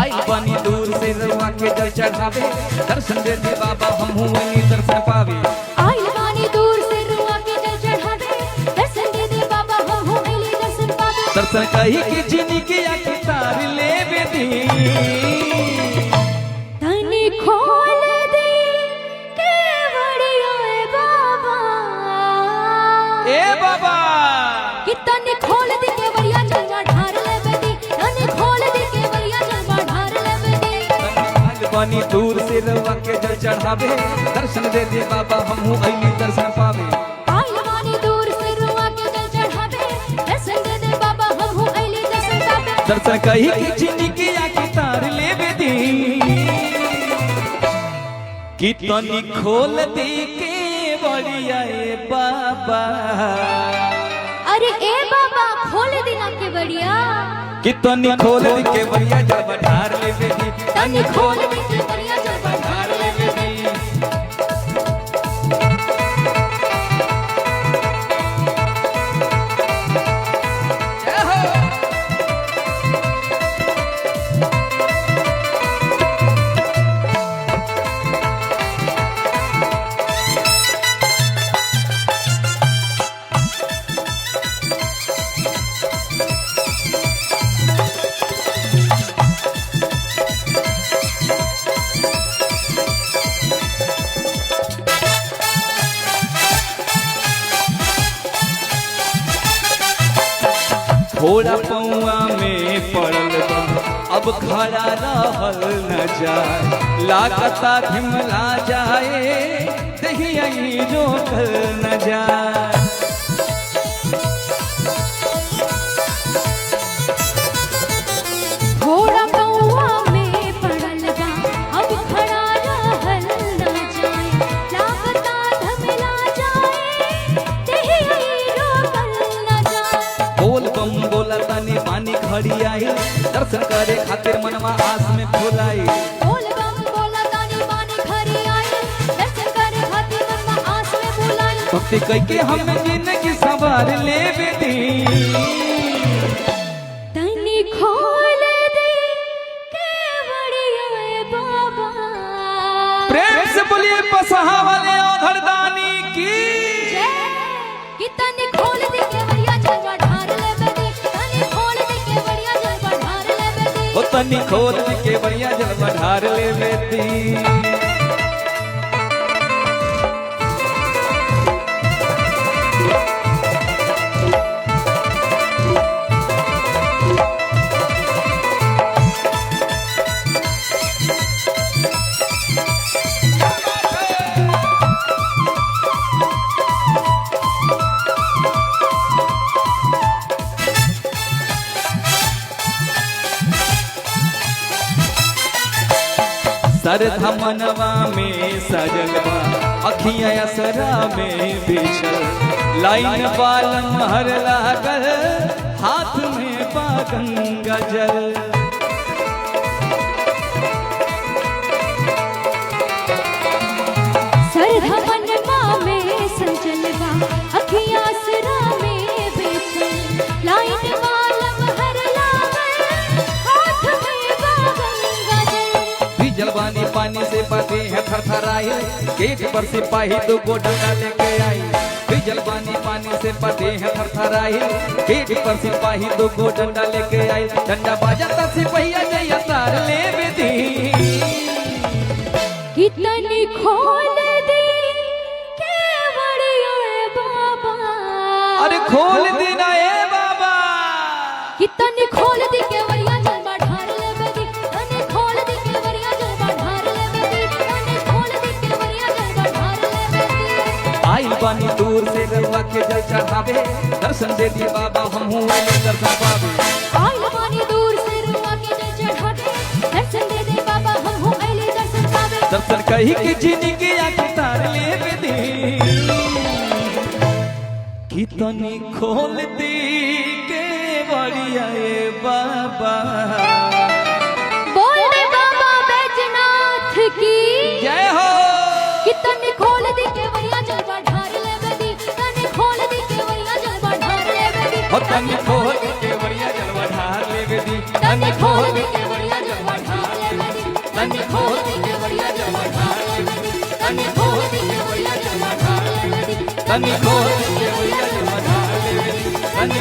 आई बनी दूर से रउआ के जल चढ़ावे, दर्शन दे दे बाबा हमहू वही दर्शन पावे। आई बनी दूर से रउआ के जल चढ़ावे, दर्शन दे दे बाबा हमहू वही दर्शन पावे। दर्शन कही कि जिनी के आके तार ले बेदी, तनी खोल दे केवड़िया बाबा, ए बाबा कि तनी खोल दे केवड़िया जलवा ढार ले बेदी, तनी खोल दे केवड़िया जलवा ढार ले बेदी। आई बनी दूर से रउआ के जल चढ़ावे, दर्शन दे दे बाबा हमहू वही दर्शन पावे। आई बनी दूर से रउआ के जल चढ़ावे, दर्शन दे दे बाबा हमहू वही दर्शन पावे। दर्शन कही कि जिनी के आके तार ले बेदी, कि तनी खोल दे के बड़िया ए बाबा, अरे ए बाबा खोल देना के बढ़िया, कि तनी खोल दे के बड़िया जब ढार ले बेदी, तनी खोल दे के बढ़िया जलवा ढार ले बेदी। थोड़ा पौआ में पड़ल बा अब खड़ा रहल न जाए, लागता धिमला जाए दहिया रोकल न जाए। थोड़ा पौआ में पड़ल बा अब खड़ा रहल न जाए, लागता धमला जाए देहि रोकल न जाए। बोल बम बोला तनी पानी खड़ी आई, दर्शन करे खातिर मनवा आस में फुलाई। बोल बम बोला तानी पानी खरी आई, दर्शन करे खातिर मनवा आस में बुलाई। भक्ति कई के हम जिंदगी संवार ले बेदी, तनी खोल दे केवड़िया बाबा, प्रेम से बोलिए बसहा वाले औधरदानी की। जय। कि तनी खोल दे केवड़िया जलवा ढार ले बेदी, तनी खोल दे केवड़िया जलवा ढार ले बेदी। ओ तनी खोल के बढ़िया जलवा ढार ले बेदी। सरधा मनवा में सजल बा, अखियां असरा में बिछल, लाइन बालम हर लागल, हाथ में बा गंगा जल। सरधा मनवा में सजल बा, अखियां असरा में बिछल, लाइन वालम हर लागल, हाथ में बा गंगा जल। भीजल बानी पानी से पाते हैं थरथराई, गेट पर सिपाही दो गो डंडा लेके आई। भीजल बानी पानी से पाते हैं थरथराई, गेट पर सिपाही दो गो डंडा लेके आई। डंडा बाजता सिपहिया जैया तार ले बेदी, कि तनी खोल दे केवड़िया बाबा, अरे खोल देना ए बाबा, कि तनी खोल दे केवड़िया जलवा ढार ले बेदी, तनी खोल दे केवड़िया जलवा ढार ले बेदी, तनी खोल दे केवड़िया जलवा ढार ले बेदी। आई बानी दूर से रउआ के जल चढ़ावे, दर्शन दे दिए बाबा हमहू वाले दर्शन पावे। आई बनी दूर से रउआ के जल चढ़ावे, दर्शन दे दे बाबा हमहू अइली दर्शन पावे। दर्शन कही कि जिंदगी आके तार ले बेदी, कि तनी खोल दी के बढ़िया ए बाबा। बोल दे बाबा बैजनाथ की जय हो। कि तनी खोल दे केवड़िया जलवा ढार ले बेदी, तनी खोल दे केवड़िया जलवा ढार ले बेदी, हो तनी खोल के बढ़िया जलवा ढार ले बेदी, तनी खोल दे केवड़िया जलवा ढार तनी खोल के बढ़िया जमा ढाल तनी खोल के बढ़िया जमा ढाल तनी खोल के बढ़िया जमा ढाल तनी